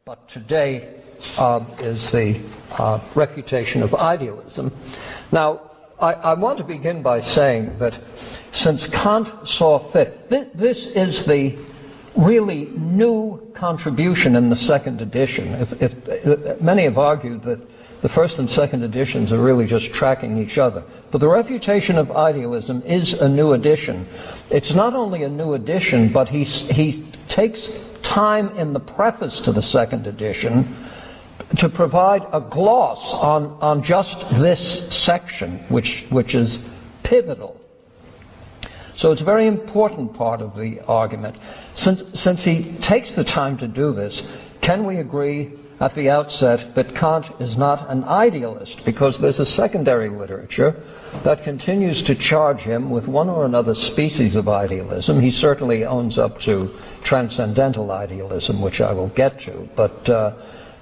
but today is the refutation of idealism. Now, I want to begin by saying that since Kant saw fit, this is the really new contribution in the second edition. If many have argued that the first and second editions are really just tracking each other. But the refutation of idealism is a new edition. It's not only a new edition, but he takes time in the preface to the second edition to provide a gloss on just this section, which is pivotal. So it's a very important part of the argument. Since he takes the time to do this, can we agree at the outset that Kant is not an idealist? Because there's a secondary literature that continues to charge him with one or another species of idealism. He certainly owns up to transcendental idealism, which I will get to, but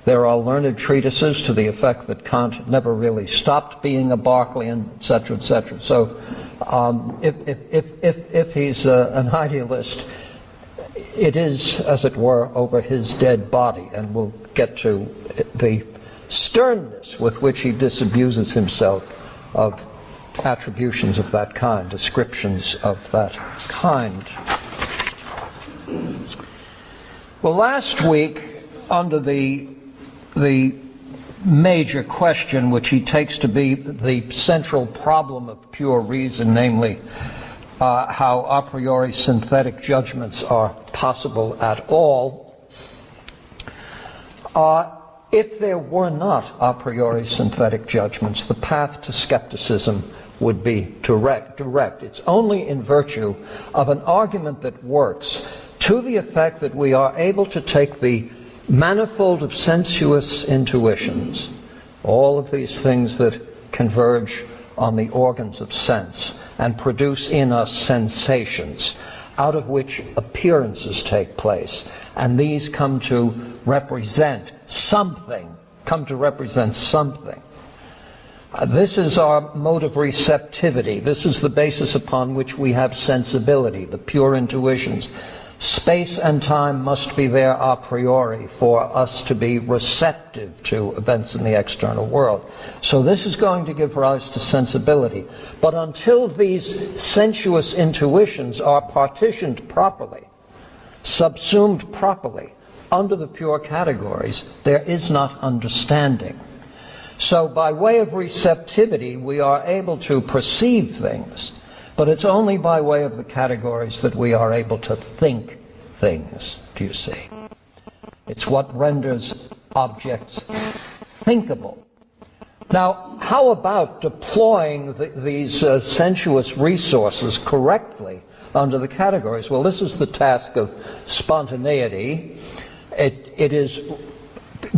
there are learned treatises to the effect that Kant never really stopped being a Berkeleyan, etc., etc. So if he's an idealist, it is, as it were, over his dead body, and we'll get to the sternness with which he disabuses himself of attributions of that kind, descriptions of that kind. Well, last week, under the major question which he takes to be the central problem of pure reason, namely how a priori synthetic judgments are possible at all. If there were not a priori synthetic judgments, the path to skepticism would be direct. It's only in virtue of an argument that works to the effect that we are able to take the manifold of sensuous intuitions, all of these things that converge on the organs of sense, and produce in us sensations, out of which appearances take place. And these come to represent something, This is our mode of receptivity. This is the basis upon which we have sensibility, the pure intuitions. Space and time must be there a priori for us to be receptive to events in the external world. So this is going to give rise to sensibility. But until these sensuous intuitions are partitioned properly, subsumed properly under the pure categories, there is not understanding. So by way of receptivity, we are able to perceive things, but it's only by way of the categories that we are able to think things, do you see? It's what renders objects thinkable. Now, how about deploying these sensuous resources correctly under the categories? Well, this is the task of spontaneity. It is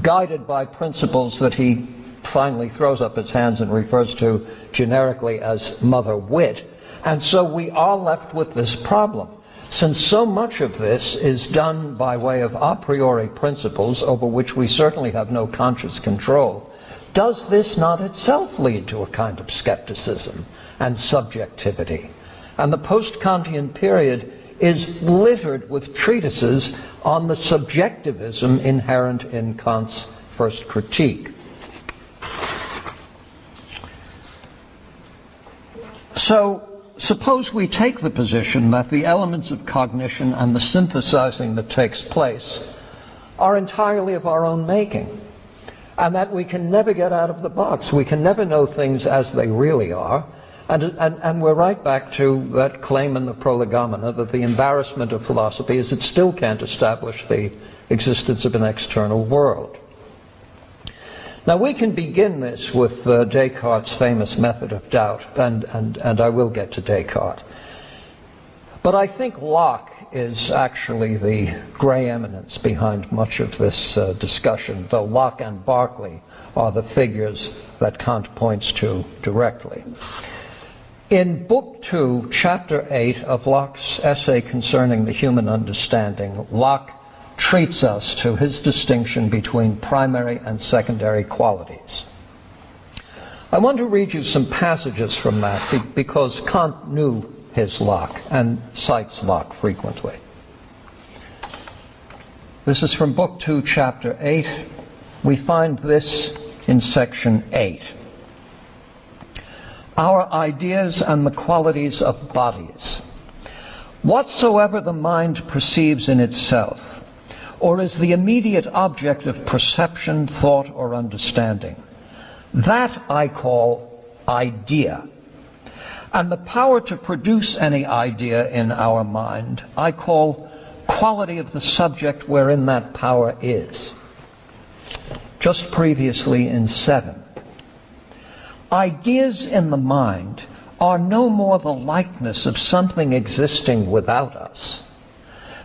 guided by principles that he finally throws up his hands and refers to generically as mother wit. And so we are left with this problem. Since so much of this is done by way of a priori principles over which we certainly have no conscious control, does this not itself lead to a kind of skepticism and subjectivity? And the post-Kantian period is littered with treatises on the subjectivism inherent in Kant's first critique. So, suppose we take the position that the elements of cognition and the synthesizing that takes place are entirely of our own making, and that we can never get out of the box. We can never know things as they really are, and we're right back to that claim in the Prolegomena that the embarrassment of philosophy is it still can't establish the existence of an external world. Now we can begin this with Descartes' famous method of doubt, and I will get to Descartes. But I think Locke is actually the gray eminence behind much of this discussion, though Locke and Berkeley are the figures that Kant points to directly. In Book 2, Chapter 8 of Locke's essay concerning the human understanding, Locke treats us to his distinction between primary and secondary qualities. I want to read you some passages from that because Kant knew his Locke and cites Locke frequently. This is from Book 2, Chapter 8. We find this in Section 8. Our ideas and the qualities of bodies. Whatsoever the mind perceives in itself, or is the immediate object of perception, thought, or understanding, that I call idea. And the power to produce any idea in our mind I call quality of the subject wherein that power is. Just previously in 7. Ideas in the mind are no more the likeness of something existing without us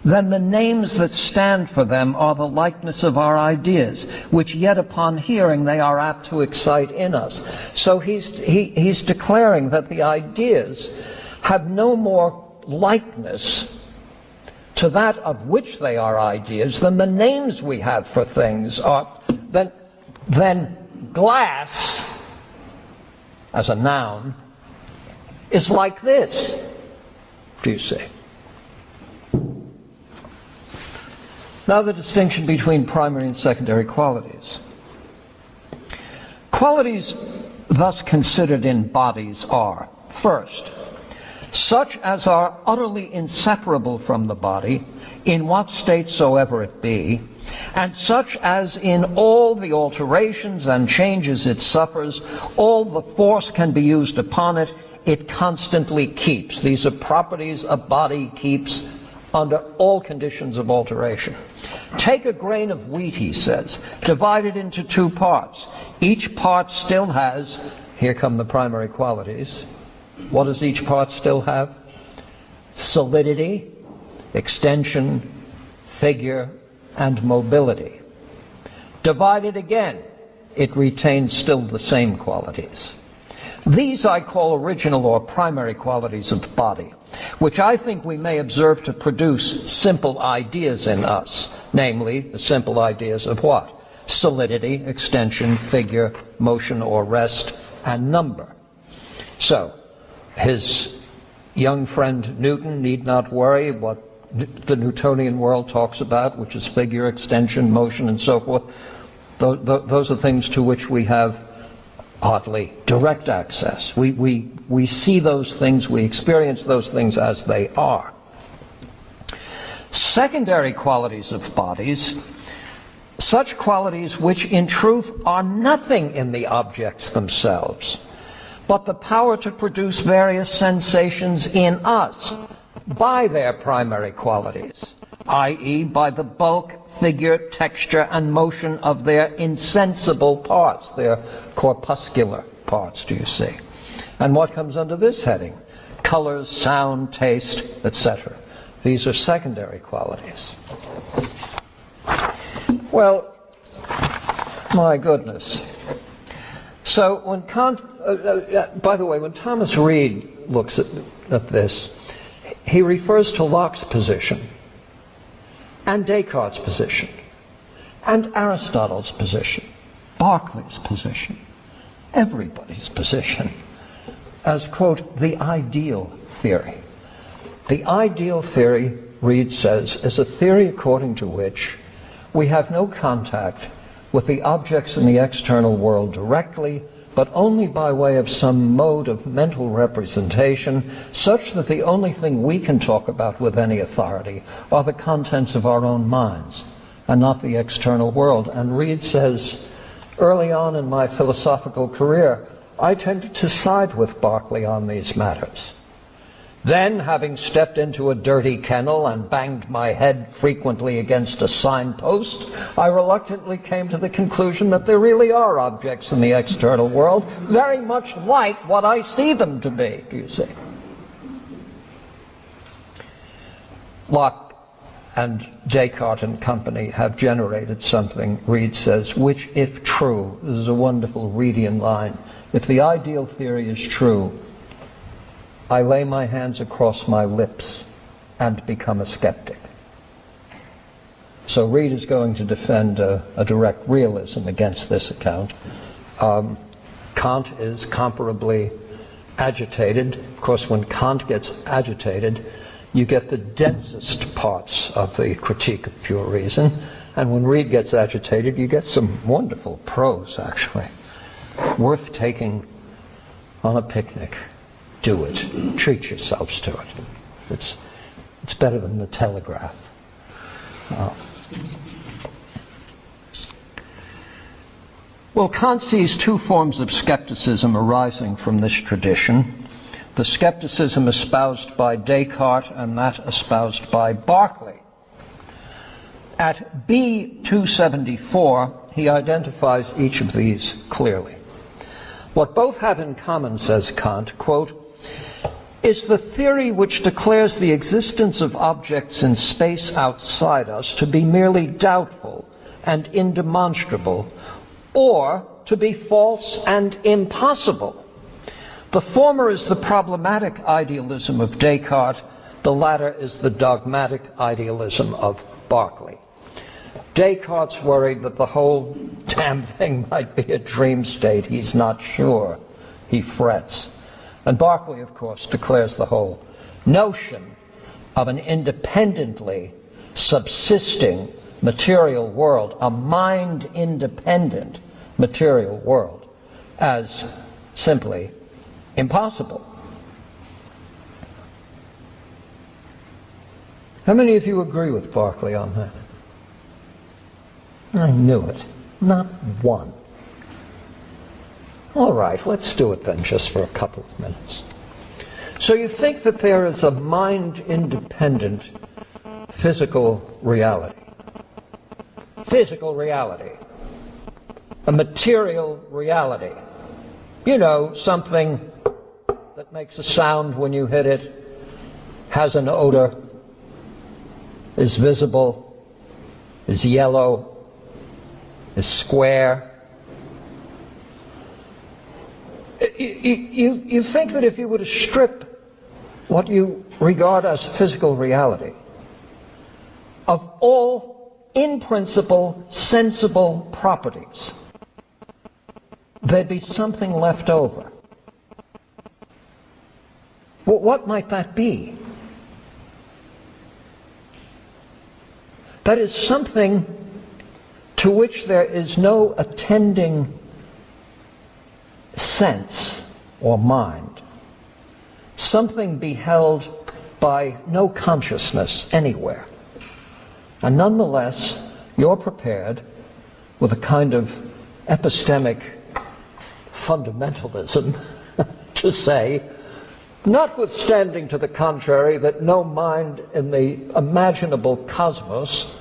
than the names that stand for them are the likeness of our ideas, which yet upon hearing they are apt to excite in us. So he's declaring that the ideas have no more likeness to that of which they are ideas than the names we have for things are, than glass, as a noun, is like this. Do you see? Now the distinction between primary and secondary qualities. Qualities thus considered in bodies are, first, such as are utterly inseparable from the body, in what state soever it be, and such as in all the alterations and changes it suffers, all the force can be used upon it, it constantly keeps. These are properties a body keeps under all conditions of alteration. Take a grain of wheat, he says, divide it into 2 parts. Each part still has, here come the primary qualities. What does each part still have? Solidity, extension, figure, and mobility. Divide it again, it retains still the same qualities. These I call original or primary qualities of body, which I think we may observe to produce simple ideas in us, namely the simple ideas of what? Solidity, extension, figure, motion or rest, and number. So, his young friend Newton need not worry what the Newtonian world talks about, which is figure, extension, motion, and so forth. Those are things to which we have oddly direct access. We see those things, we experience those things as they are. Secondary qualities of bodies, such qualities which in truth are nothing in the objects themselves, but the power to produce various sensations in us by their primary qualities, i.e. by the bulk, figure, texture, and motion of their insensible parts, their corpuscular parts, do you see? And what comes under this heading? Colors, sound, taste, etc. These are secondary qualities. Well, my goodness. So when Kant, by the way, when Thomas Reid looks at this, he refers to Locke's position, and Descartes' position, and Aristotle's position, Berkeley's position, everybody's position, as, quote, the ideal theory. The ideal theory, Reid says, is a theory according to which we have no contact with the objects in the external world directly, but only by way of some mode of mental representation, such that the only thing we can talk about with any authority are the contents of our own minds, and not the external world. And Reid says, early on in my philosophical career, I tended to side with Berkeley on these matters. Then, having stepped into a dirty kennel and banged my head frequently against a signpost, I reluctantly came to the conclusion that there really are objects in the external world very much like what I see them to be, do you see? Locke and Descartes and company have generated something, Reid says, which, if true, this is a wonderful Reidian line, if the ideal theory is true, I lay my hands across my lips and become a skeptic. So Reid is going to defend a direct realism against this account. Kant is comparably agitated. Of course, when Kant gets agitated, you get the densest parts of the critique of pure reason, and when Reid gets agitated, you get some wonderful prose, actually. Worth taking on a picnic. Do it. Treat yourselves to it. It's better than the Telegraph. Well, Kant sees two forms of skepticism arising from this tradition. The skepticism espoused by Descartes and that espoused by Berkeley. At B274, he identifies each of these clearly. What both have in common, says Kant, quote, is the theory which declares the existence of objects in space outside us to be merely doubtful and indemonstrable, or to be false and impossible. The former is the problematic idealism of Descartes, the latter is the dogmatic idealism of Berkeley. Descartes' worried that the whole damn thing might be a dream state. He's not sure. He frets. And Berkeley, of course, declares the whole notion of an independently subsisting material world, a mind-independent material world, as simply impossible. How many of you agree with Berkeley on that? I knew it. Not one. All right, let's do it then just for a couple of minutes. So you think that there is a mind-independent physical reality. Physical reality. A material reality. You know, something that makes a sound when you hit it, has an odor, is visible, is yellow, is square. You think that if you were to strip what you regard as physical reality of all, in principle, sensible properties, there'd be something left over. Well, what might that be? That is something to which there is no attending sense or mind, something beheld by no consciousness anywhere. And nonetheless, you're prepared with a kind of epistemic fundamentalism to say, notwithstanding to the contrary that no mind in the imaginable cosmos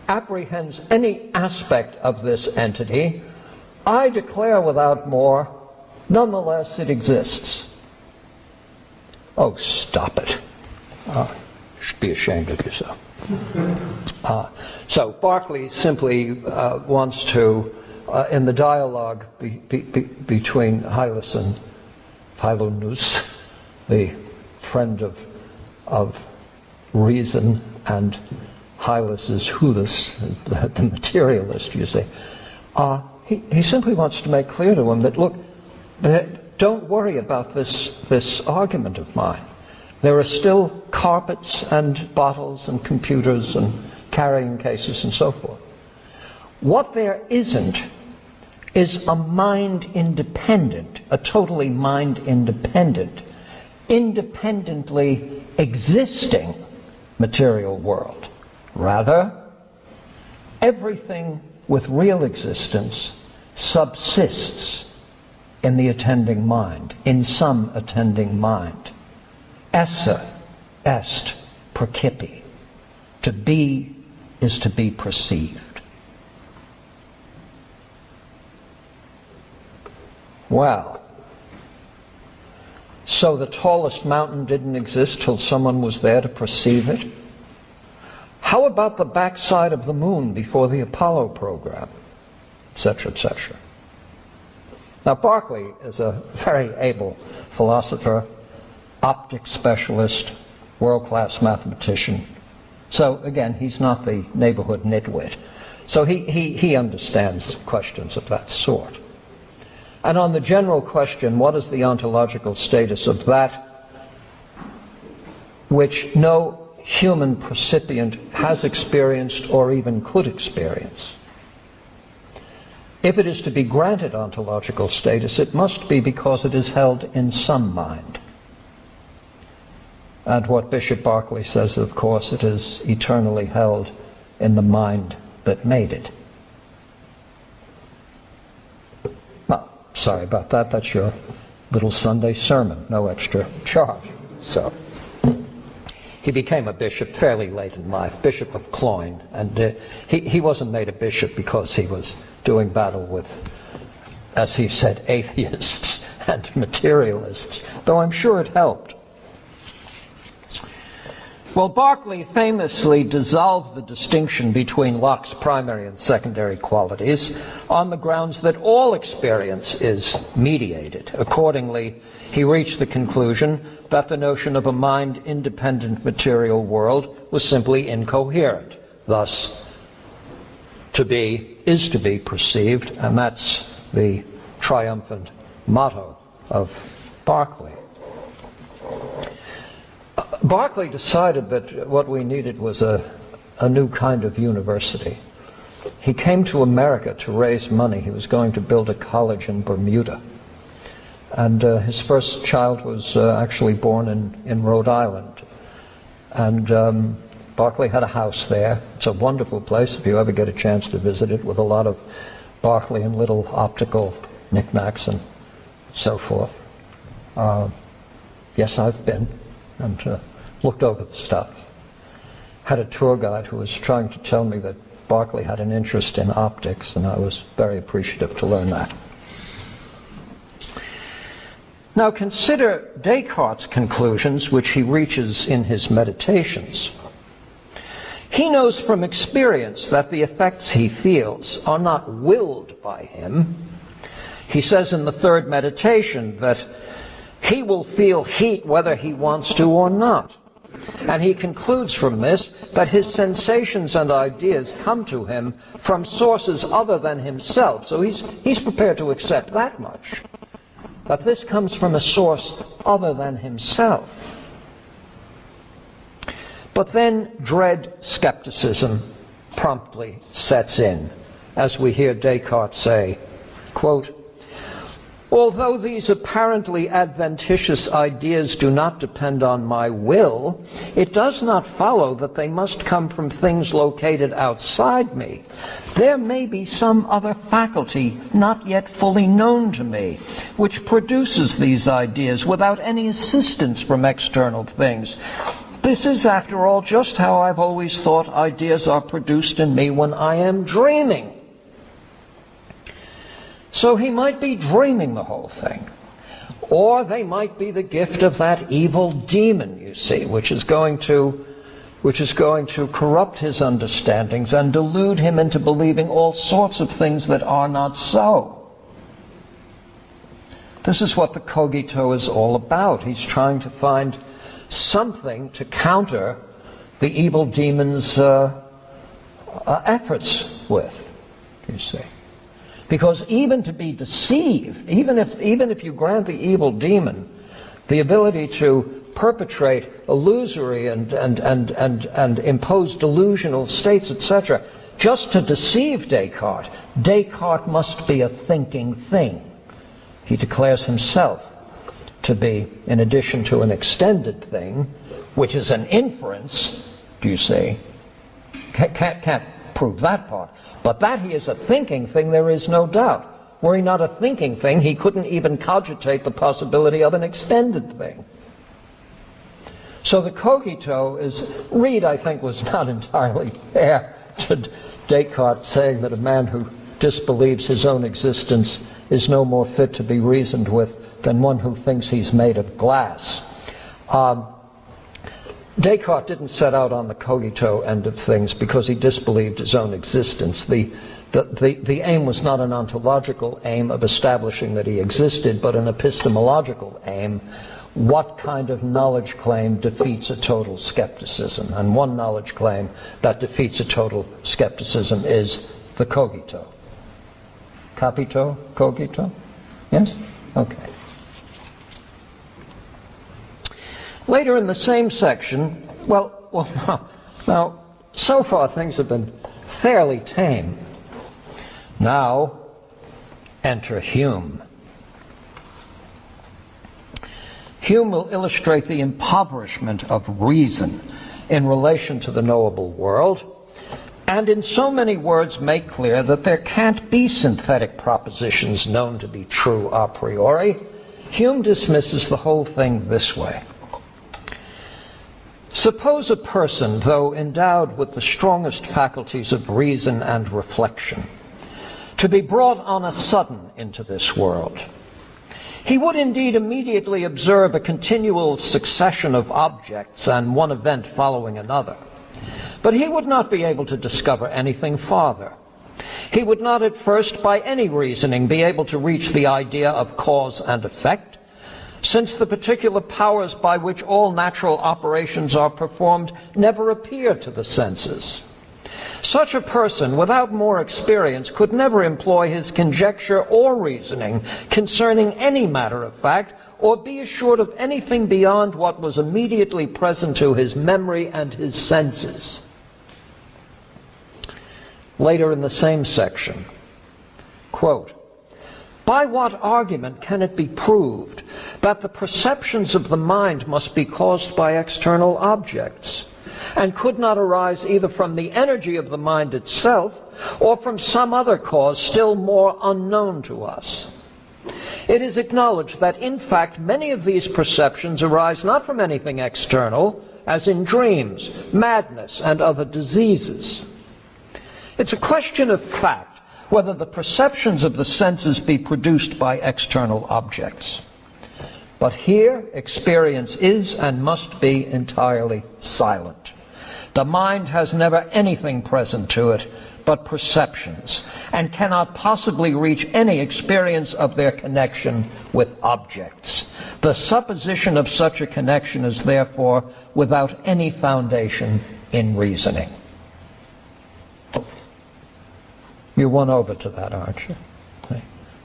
apprehends any aspect of this entity, I declare without more, nonetheless it exists. Oh, stop it. You should be ashamed of yourself. So Berkeley simply wants to, in the dialogue between Hylas and Philonous, the friend of reason, and Hylas is Hulas, the materialist, you see, he simply wants to make clear to him that, look, don't worry about this argument of mine. There are still carpets and bottles and computers and carrying cases and so forth. What there isn't is a mind-independent, a totally mind-independent, independently existing material world. Rather, everything with real existence subsists in the attending mind, in some attending mind. Esse est percipi. To be is to be perceived. Well, so the tallest mountain didn't exist till someone was there to perceive it? How about the backside of the moon before the Apollo program? Etc., etc. Now, Berkeley is a very able philosopher, optics specialist, world-class mathematician. So, again, he's not the neighborhood nitwit. So he understands questions of that sort. And on the general question, what is the ontological status of that which no human percipient has experienced or even could experience. If it is to be granted ontological status, it must be because it is held in some mind. And what Bishop Berkeley says, of course, it is eternally held in the mind that made it. Well, sorry about that. That's your little Sunday sermon. No extra charge. So, he became a bishop fairly late in life, Bishop of Cloyne. And he wasn't made a bishop because he was doing battle with, as he said, atheists and materialists, though I'm sure it helped. Well, Berkeley famously dissolved the distinction between Locke's primary and secondary qualities on the grounds that all experience is mediated. Accordingly, he reached the conclusion that the notion of a mind-independent material world was simply incoherent. Thus, to be is to be perceived, and that's the triumphant motto of Berkeley. Berkeley decided that what we needed was a new kind of university. He came to America to raise money. He was going to build a college in Bermuda. And his first child was actually born in Rhode Island. And Berkeley had a house there. It's a wonderful place if you ever get a chance to visit it, with a lot of Berkeleyan little optical knickknacks and so forth. Yes, I've been and looked over the stuff. Had a tour guide who was trying to tell me that Berkeley had an interest in optics, and I was very appreciative to learn that. Now consider Descartes' conclusions, which he reaches in his Meditations. He knows from experience that the effects he feels are not willed by him. He says in the third meditation that he will feel heat whether he wants to or not. And he concludes from this that his sensations and ideas come to him from sources other than himself. So he's prepared to accept that much, that this comes from a source other than himself. But then dread skepticism promptly sets in, as we hear Descartes say, quote, "Although these apparently adventitious ideas do not depend on my will, it does not follow that they must come from things located outside me. There may be some other faculty not yet fully known to me, which produces these ideas without any assistance from external things. This is, after all, just how I've always thought ideas are produced in me when I am dreaming." So he might be dreaming the whole thing. Or they might be the gift of that evil demon, you see, which is going to corrupt his understandings and delude him into believing all sorts of things that are not so. This is what the cogito is all about. He's trying to find something to counter the evil demon's efforts with, you see. Because even to be deceived, even if you grant the evil demon the ability to perpetrate illusory and impose delusional states, etc., just to deceive Descartes, Descartes must be a thinking thing. He declares himself to be, in addition to an extended thing, which is an inference, do you see? Can't prove that part. But that he is a thinking thing, there is no doubt. Were he not a thinking thing, he couldn't even cogitate the possibility of an extended thing. So the cogito is, Reid, I think, was not entirely fair to Descartes, saying that a man who disbelieves his own existence is no more fit to be reasoned with than one who thinks he's made of glass. Descartes didn't set out on the cogito end of things because he disbelieved his own existence. The aim was not an ontological aim of establishing that he existed, but an epistemological aim. What kind of knowledge claim defeats a total skepticism? And one knowledge claim that defeats a total skepticism is the cogito. Capito? Cogito? Yes? Okay. Later in the same section, now, so far things have been fairly tame. Now, enter Hume. Hume will illustrate the impoverishment of reason in relation to the knowable world, and in so many words make clear that there can't be synthetic propositions known to be true a priori. Hume dismisses the whole thing this way. Suppose a person, though endowed with the strongest faculties of reason and reflection, to be brought on a sudden into this world. He would indeed immediately observe a continual succession of objects and one event following another. But he would not be able to discover anything farther. He would not at first, by any reasoning, be able to reach the idea of cause and effect, since the particular powers by which all natural operations are performed never appear to the senses. Such a person, without more experience, could never employ his conjecture or reasoning concerning any matter of fact, or be assured of anything beyond what was immediately present to his memory and his senses. Later in the same section, quote, "By what argument can it be proved that the perceptions of the mind must be caused by external objects, and could not arise either from the energy of the mind itself or from some other cause still more unknown to us? It is acknowledged that, in fact, many of these perceptions arise not from anything external, as in dreams, madness, and other diseases. It's a question of fact whether the perceptions of the senses be produced by external objects. But here, experience is and must be entirely silent. The mind has never anything present to it but perceptions, and cannot possibly reach any experience of their connection with objects. The supposition of such a connection is therefore without any foundation in reasoning." You won over to that, aren't you?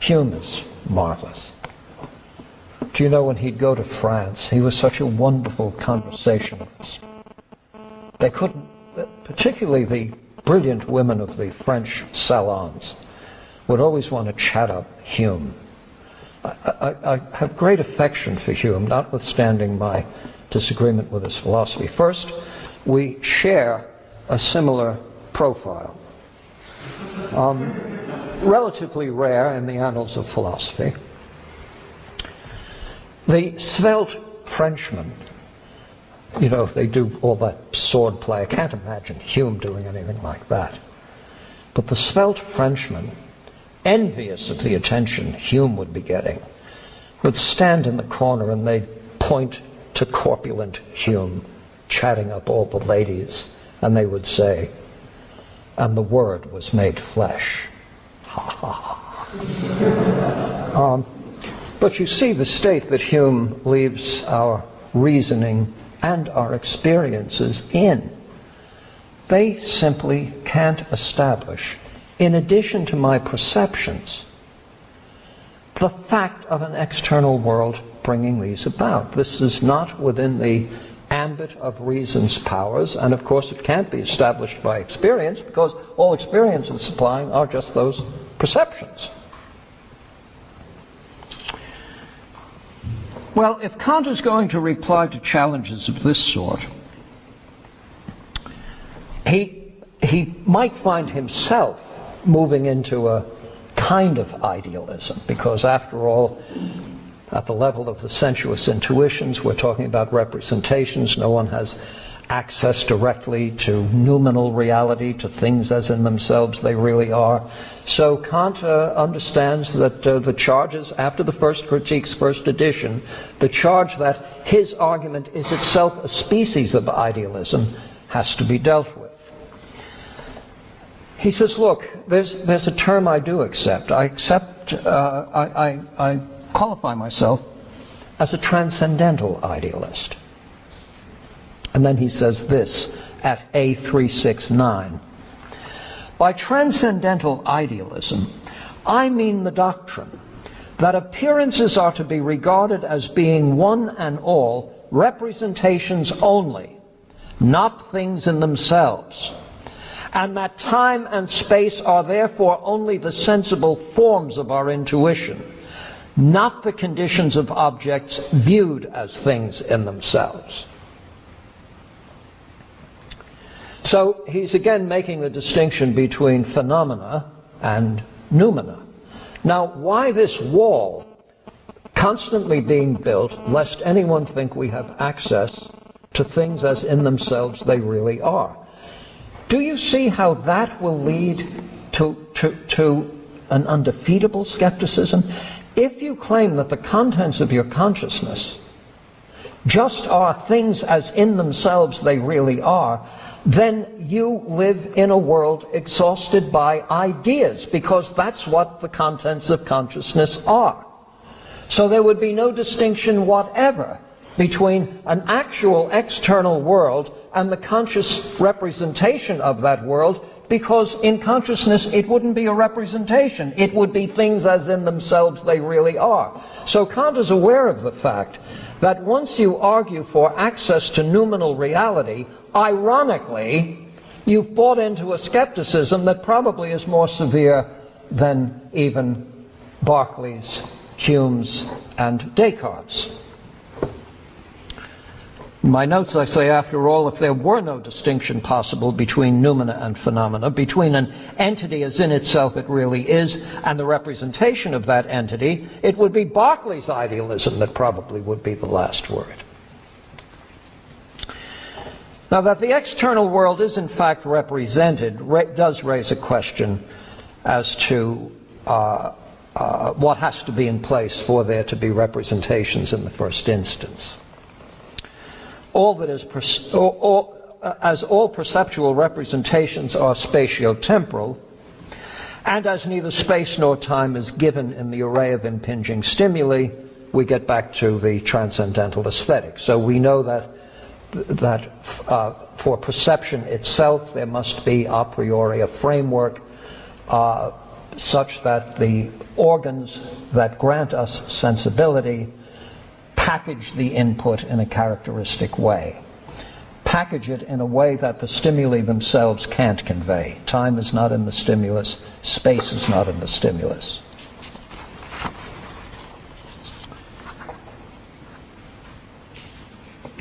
Hume is marvelous. Do you know, when he'd go to France, he was such a wonderful conversationalist. They couldn't, particularly the brilliant women of the French salons, would always want to chat up Hume. I have great affection for Hume, notwithstanding my disagreement with his philosophy. First, we share a similar profile. Relatively rare in the annals of philosophy. The svelte Frenchman, you know, they do all that sword play. I can't imagine Hume doing anything like that. But the svelte Frenchman, envious of the attention Hume would be getting, would stand in the corner and they'd point to corpulent Hume, chatting up all the ladies, and they would say, "And the Word was made flesh." Ha ha ha. But you see the state that Hume leaves our reasoning and our experiences in. They simply can't establish, in addition to my perceptions, the fact of an external world bringing these about. This is not within the ambit of reason's powers, and of course it can't be established by experience, because all experience is supplying are just those perceptions. Well, if Kant is going to reply to challenges of this sort, he might find himself moving into a kind of idealism, because after all, at the level of the sensuous intuitions, we're talking about representations. No one has access directly to noumenal reality, to things as in themselves they really are. So Kant understands that the charges, after the first critique's first edition, the charge that his argument is itself a species of idealism has to be dealt with. He says, look, there's a term I do accept. I qualify myself as a transcendental idealist. And then he says this at A369. By transcendental idealism, I mean the doctrine that appearances are to be regarded as being one and all representations only, not things in themselves, and that time and space are therefore only the sensible forms of our intuition, not the conditions of objects viewed as things in themselves. So he's again making the distinction between phenomena and noumena. Now, why this wall constantly being built, lest anyone think we have access to things as in themselves they really are? Do you see how that will lead to an undefeatable skepticism? If you claim that the contents of your consciousness just are things as in themselves they really are, then you live in a world exhausted by ideas, because that's what the contents of consciousness are. So there would be no distinction whatever between an actual external world and the conscious representation of that world, because in consciousness it wouldn't be a representation. It would be things as in themselves they really are. So Kant is aware of the fact that once you argue for access to noumenal reality, ironically, you've bought into a skepticism that probably is more severe than even Berkeley's, Hume's, and Descartes'. In my notes I say, after all, if there were no distinction possible between noumena and phenomena, between an entity as in itself it really is and the representation of that entity, it would be Berkeley's idealism that probably would be the last word. Now, that the external world is in fact represented does raise a question as to what has to be in place for there to be representations in the first instance. All that is, as all perceptual representations are spatio-temporal, and as neither space nor time is given in the array of impinging stimuli, we get back to the Transcendental Aesthetic. So we know that for perception itself there must be a priori a framework such that the organs that grant us sensibility package the input in a characteristic way. Package it in a way that the stimuli themselves can't convey. Time is not in the stimulus, space is not in the stimulus.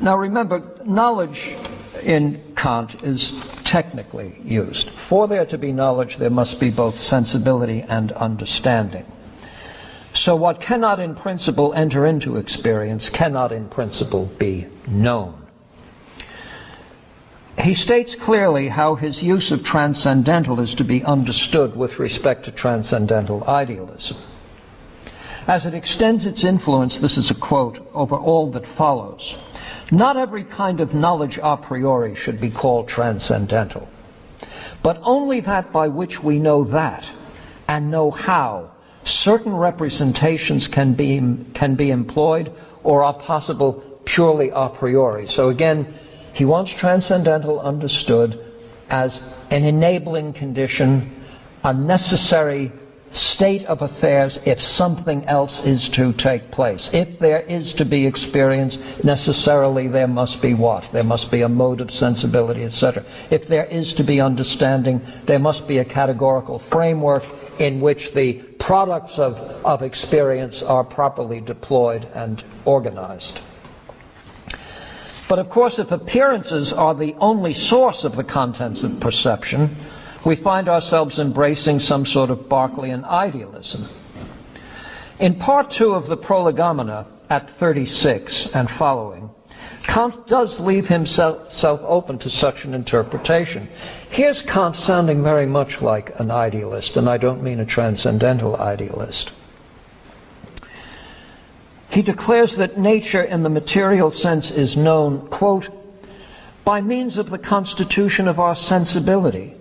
Now remember, knowledge in Kant is technically used. For there to be knowledge, there must be both sensibility and understanding. So what cannot in principle enter into experience cannot in principle be known. He states clearly how his use of transcendental is to be understood with respect to transcendental idealism. As it extends its influence, this is a quote, over all that follows. Not every kind of knowledge a priori should be called transcendental, but only that by which we know that and know how certain representations can be employed or are possible purely a priori. So again, he wants transcendental understood as an enabling condition, a necessary state of affairs if something else is to take place. If there is to be experience, necessarily there must be what? There must be a mode of sensibility, etc. If there is to be understanding, there must be a categorical framework in which the products of experience are properly deployed and organized. But of course, if appearances are the only source of the contents of perception, we find ourselves embracing some sort of Berkeleyan idealism. In part 2 of the Prolegomena, at 36 and following, Kant does leave himself open to such an interpretation. Here's Kant sounding very much like an idealist, and I don't mean a transcendental idealist. He declares that nature in the material sense is known, quote, by means of the constitution of our sensibility,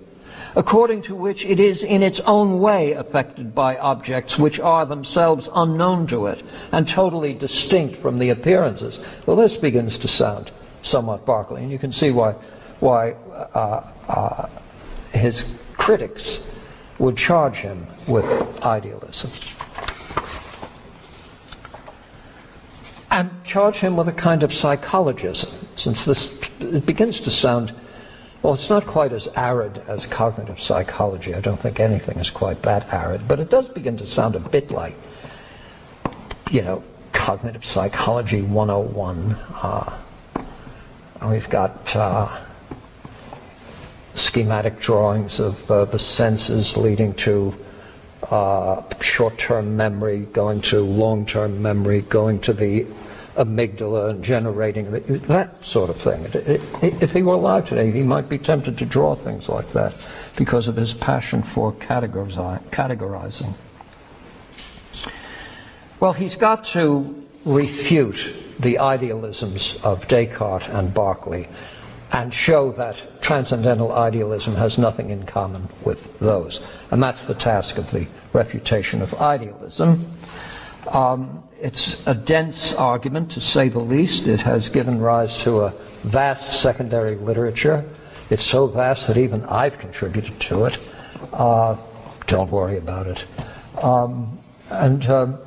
according to which it is in its own way affected by objects which are themselves unknown to it and totally distinct from the appearances. Well, this begins to sound somewhat Berkeley, and you can see why his critics would charge him with idealism. And charge him with a kind of psychologism, since it begins to sound, well, it's not quite as arid as cognitive psychology. I don't think anything is quite that arid, but it does begin to sound a bit like, cognitive psychology 101. We've got schematic drawings of the senses leading to short-term memory, going to long-term memory, going to the amygdala and generating that sort of thing. If he were alive today, he might be tempted to draw things like that because of his passion for categorizing. Well, he's got to refute the idealisms of Descartes and Berkeley and show that transcendental idealism has nothing in common with those. And that's the task of the refutation of idealism. It's a dense argument, to say the least. It has given rise to a vast secondary literature. It's so vast that even I've contributed to it. Don't worry about it. And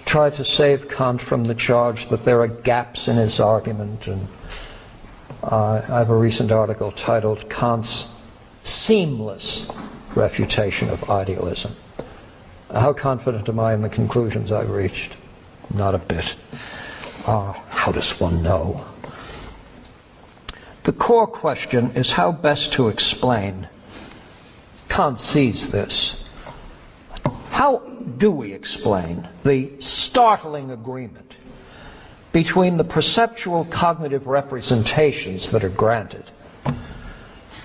try to save Kant from the charge that there are gaps in his argument. And I have a recent article titled Kant's Seamless Refutation of Idealism. How confident am I in the conclusions I've reached? Not a bit. How does one know? The core question is how best to explain. Kant sees this. How do we explain the startling agreement between the perceptual cognitive representations that are granted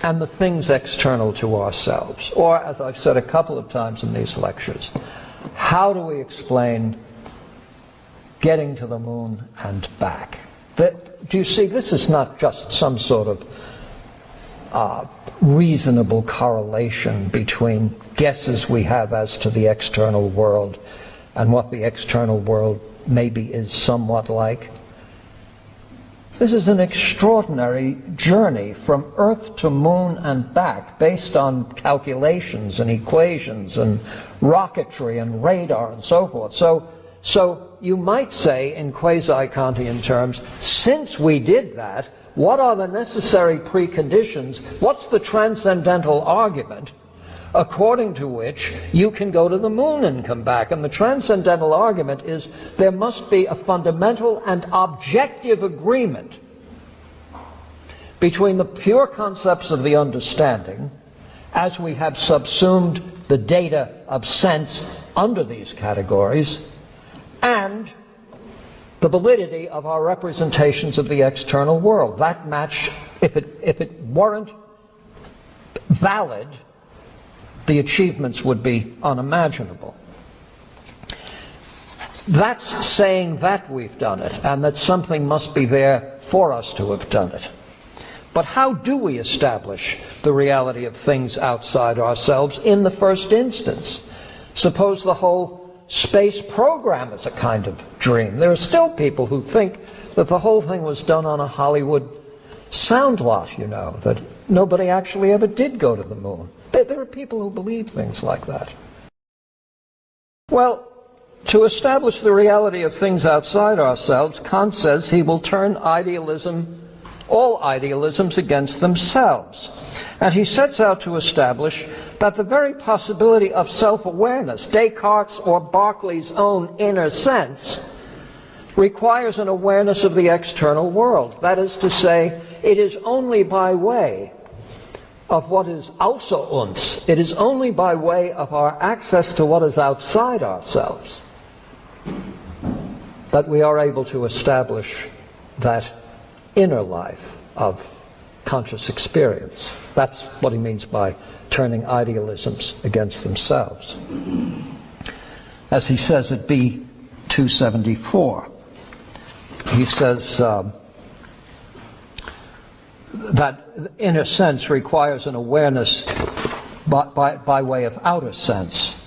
and the things external to ourselves? Or, as I've said a couple of times in these lectures, how do we explain getting to the moon and back? Do you see, this is not just some sort of reasonable correlation between guesses we have as to the external world and what the external world maybe is somewhat like. This is an extraordinary journey from Earth to moon and back, based on calculations and equations and rocketry and radar and so forth. So you might say, in quasi-Kantian terms, since we did that, what are the necessary preconditions? What's the transcendental argument according to which you can go to the moon and come back? And the transcendental argument is there must be a fundamental and objective agreement between the pure concepts of the understanding, as we have subsumed the data of sense under these categories, and the validity of our representations of the external world. That match, if it weren't valid, the achievements would be unimaginable. That's saying that we've done it, and that something must be there for us to have done it. But how do we establish the reality of things outside ourselves in the first instance? Suppose the whole space program is a kind of dream. There are still people who think that the whole thing was done on a Hollywood sound lot, that nobody actually ever did go to the moon. There are people who believe things like that. Well, to establish the reality of things outside ourselves, Kant says he will turn all idealisms against themselves. And he sets out to establish that the very possibility of self-awareness, Descartes' or Berkeley's own inner sense, requires an awareness of the external world. That is to say, it is only by way of what is außer uns, it is only by way of our access to what is outside ourselves, that we are able to establish that inner life of conscious experience. That's what he means by turning idealisms against themselves. As he says at B 274, he says that inner sense requires an awareness by way of outer sense.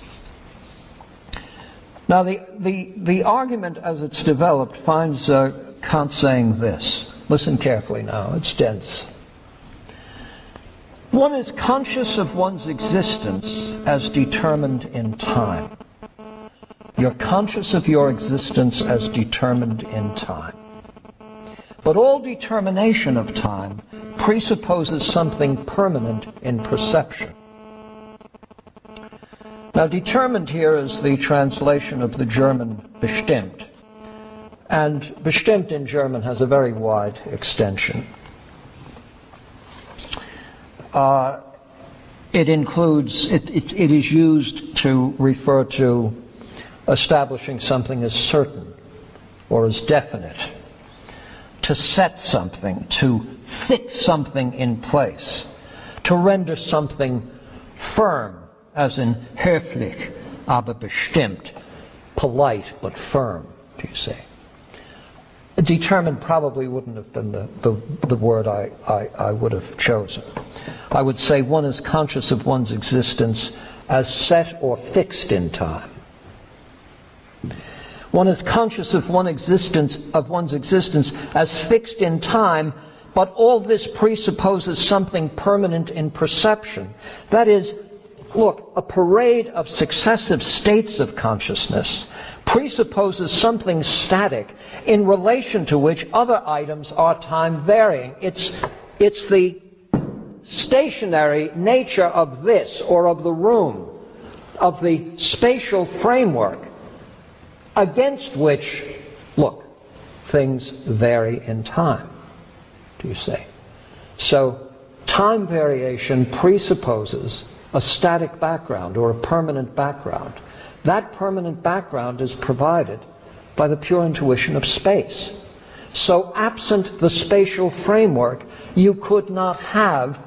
Now the argument as it's developed finds Kant saying this. Listen carefully now, it's dense. One is conscious of one's existence as determined in time. You're conscious of your existence as determined in time. But all determination of time presupposes something permanent in perception. Now, determined here is the translation of the German bestimmt. And bestimmt in German has a very wide extension. It is used to refer to establishing something as certain or as definite, to set something, to fix something in place, to render something firm, as in höflich, aber bestimmt, polite but firm, do you see? Determined probably wouldn't have been the word I would have chosen. I would say one is conscious of one's existence as set or fixed in time. One is conscious of one's existence as fixed in time, but all this presupposes something permanent in perception. That is, look, a parade of successive states of consciousness presupposes something static in relation to which other items are time varying. It's the stationary nature of this, or of the room, of the spatial framework, against which, look, things vary in time, do you see? So time variation presupposes a static background or a permanent background. That permanent background is provided by the pure intuition of space. So absent the spatial framework, you could not have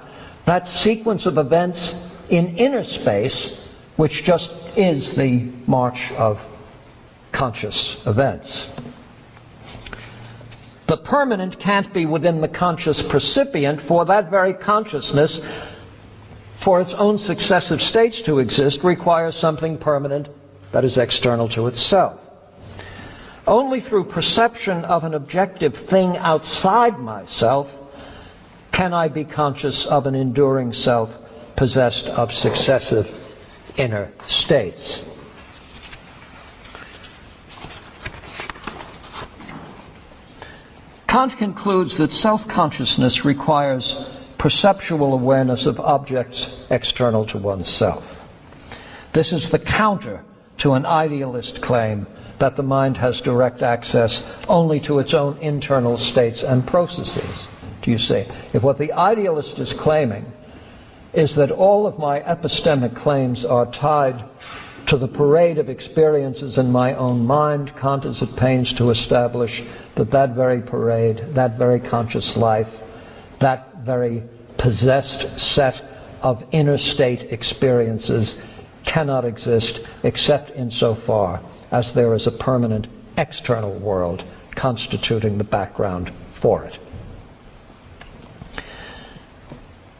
that sequence of events in inner space, which just is the march of conscious events. The permanent can't be within the conscious percipient, for that very consciousness, for its own successive states to exist, requires something permanent that is external to itself. Only through perception of an objective thing outside myself can I be conscious of an enduring self possessed of successive inner states. Kant concludes that self-consciousness requires perceptual awareness of objects external to oneself. This is the counter to an idealist claim that the mind has direct access only to its own internal states and processes. Do you see? If what the idealist is claiming is that all of my epistemic claims are tied to the parade of experiences in my own mind, Kant is at pains to establish that that very parade, that very conscious life, that very possessed set of inner state experiences cannot exist except insofar as there is a permanent external world constituting the background for it.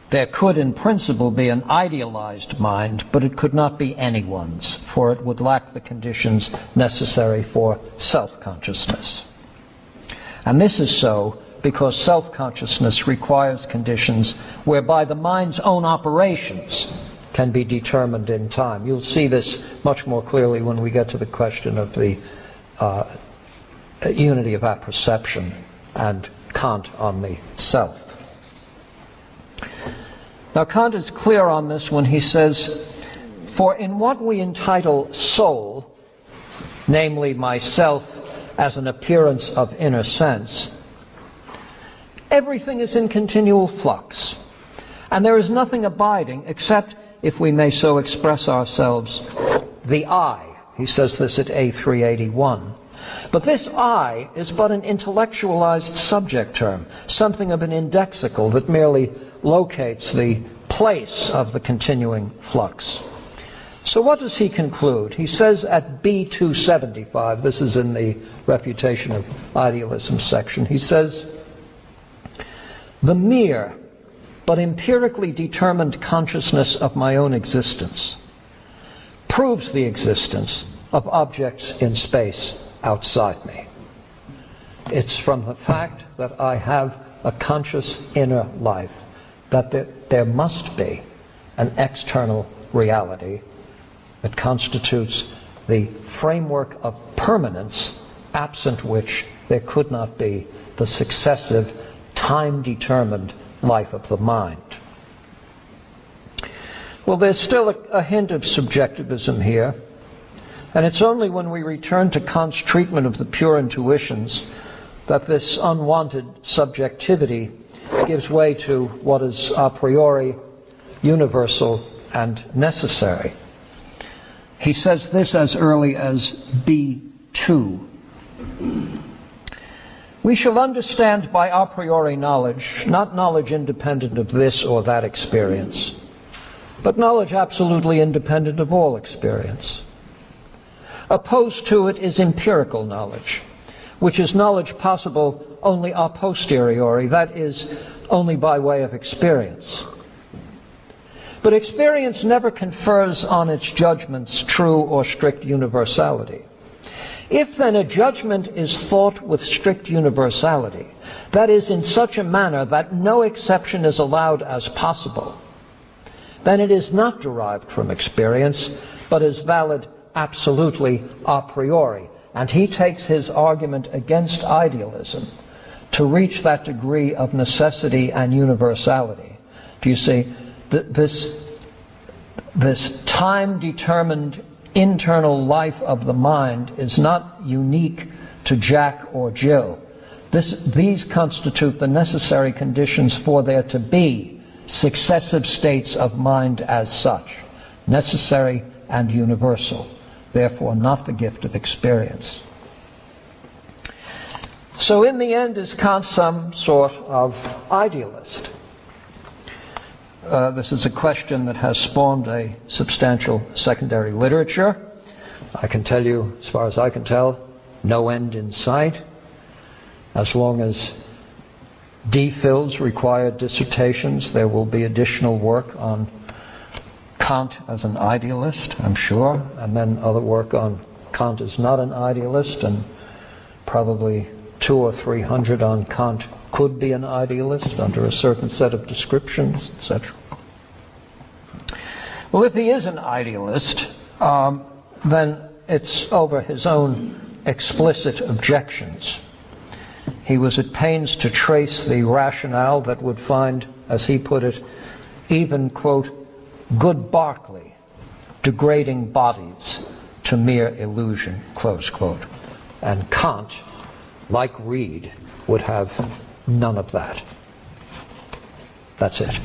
There could, in principle, be an idealized mind, but it could not be anyone's, for it would lack the conditions necessary for self-consciousness. And this is so because self-consciousness requires conditions whereby the mind's own operations can be determined in time. You'll see this much more clearly when we get to the question of the unity of apperception and Kant on the self. Now, Kant is clear on this when he says, "For in what we entitle soul, namely myself as an appearance of inner sense, everything is in continual flux, and there is nothing abiding except, if we may so express ourselves, the I." He says this at A381. But this I is but an intellectualized subject term, something of an indexical that merely locates the place of the continuing flux. So what does he conclude? He says at B275, this is in the Refutation of Idealisms section, he says, "The mere but empirically determined consciousness of my own existence proves the existence of objects in space outside me. It's from the fact that I have a conscious inner life that there must be an external reality that constitutes the framework of permanence, absent which there could not be the successive, time-determined life of the mind. Well, there's still a hint of subjectivism here, and it's only when we return to Kant's treatment of the pure intuitions that this unwanted subjectivity gives way to what is a priori universal and necessary. He says this as early as B2. We shall understand by a priori knowledge, not knowledge independent of this or that experience, but knowledge absolutely independent of all experience. Opposed to it is empirical knowledge, which is knowledge possible only a posteriori, that is, only by way of experience. But experience never confers on its judgments true or strict universality. If then a judgment is thought with strict universality, that is, in such a manner that no exception is allowed as possible, then it is not derived from experience, but is valid absolutely a priori. And he takes his argument against idealism to reach that degree of necessity and universality. Do you see? This time-determined internal life of the mind is not unique to Jack or Jill. These constitute the necessary conditions for there to be successive states of mind as such, necessary and universal, therefore not the gift of experience. So in the end, is Kant some sort of idealist? This is a question that has spawned a substantial secondary literature. I can tell you, as far as I can tell, no end in sight. As long as DPhils require dissertations, there will be additional work on Kant as an idealist, I'm sure, and then other work on Kant as not an idealist, and probably 200 or 300 on Kant could be an idealist under a certain set of descriptions, etc. Well, if he is an idealist, then it's over his own explicit objections. He was at pains to trace the rationale that would find, as he put it, even, quote, good Berkeley degrading bodies to mere illusion, close quote. And Kant, like Reid, would have none of that. That's it.